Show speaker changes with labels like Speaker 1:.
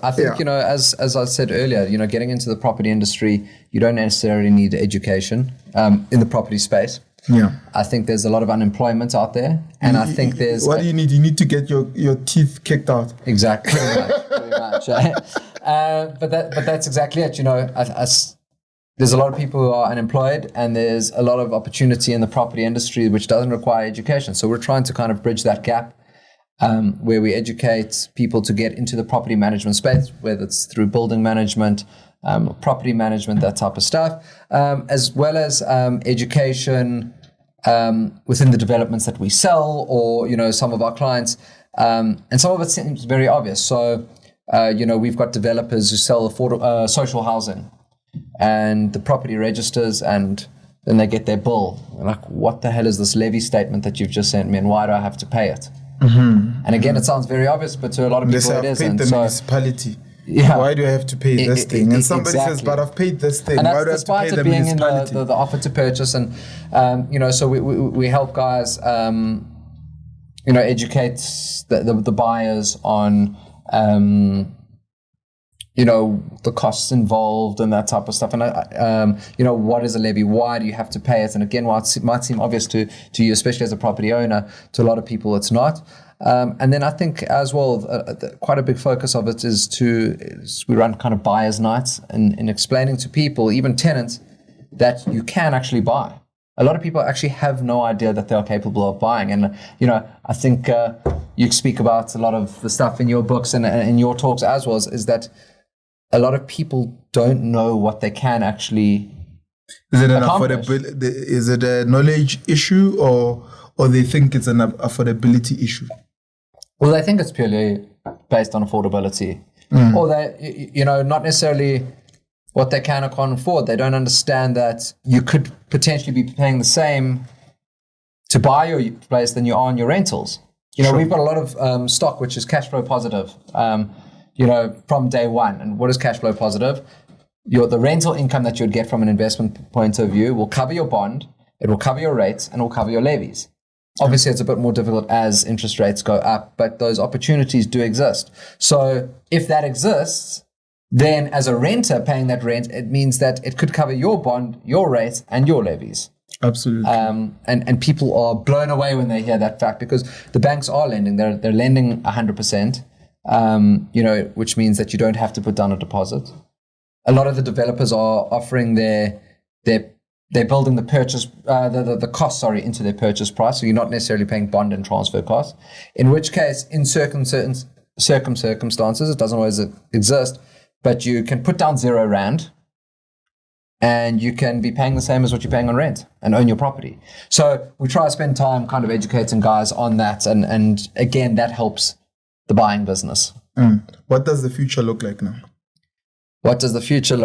Speaker 1: I think, as I said earlier, getting into the property industry, you don't necessarily need education in the property space.
Speaker 2: Yeah.
Speaker 1: I think there's a lot of unemployment out there. And I think there's...
Speaker 2: What do you need? You need to get your teeth kicked out.
Speaker 1: Exactly. Pretty much. But that's exactly it. There's a lot of people who are unemployed, and there's a lot of opportunity in the property industry which doesn't require education. So we're trying to kind of bridge that gap where we educate people to get into the property management space, whether it's through building management, property management, that type of stuff, as well as education within the developments that we sell, or some of our clients, and some of it seems very obvious. So we've got developers who sell social housing, and the property registers, and then they get their bill. They're like, what the hell is this levy statement that you've just sent me, and why do I have to pay it? Mm-hmm. And again, it sounds very obvious, but to a lot of people it isn't.
Speaker 2: The municipality. Yeah. Why do I have to pay this thing? And somebody says, but I've paid this thing.
Speaker 1: And
Speaker 2: why do I have to pay the municipality?
Speaker 1: In the offer to purchase, and so we help guys, educate the buyers on, the costs involved and that type of stuff. And, what is a levy? Why do you have to pay it? And again, while it might seem obvious to you, especially as a property owner, to a lot of people, it's not. And then I think as well, quite a big focus of it is we run kind of buyers' nights in explaining to people, even tenants, that you can actually buy. A lot of people actually have no idea that they are capable of buying. And, I think you speak about a lot of the stuff in your books and in your talks as well, is that a lot of people don't know what they can actually accomplish.
Speaker 2: Is it a knowledge issue, or they think it's an affordability issue?
Speaker 1: Well, they think it's purely based on affordability, or they, not necessarily what they can or can't afford. They don't understand that you could potentially be paying the same to buy your place than you are on your rentals. Sure. We've got a lot of stock which is cash flow positive, from day one. And what is cash flow positive? The rental income that you'd get from an investment point of view will cover your bond, it will cover your rates, and it will cover your levies. Obviously, it's a bit more difficult as interest rates go up, but those opportunities do exist. So if that exists, then as a renter paying that rent, it means that it could cover your bond, your rate, and your levies.
Speaker 2: Absolutely.
Speaker 1: And people are blown away when they hear that fact, because the banks are lending. They're lending 100%, which means that you don't have to put down a deposit. A lot of the developers are offering they're building the purchase, the cost, into their purchase price. So you're not necessarily paying bond and transfer costs. In which case, in certain circumstances, it doesn't always exist, but you can put down R0, and you can be paying the same as what you're paying on rent and own your property. So we try to spend time kind of educating guys on that. And again, that helps the buying business.
Speaker 2: What does the future look like now?
Speaker 1: What does the future look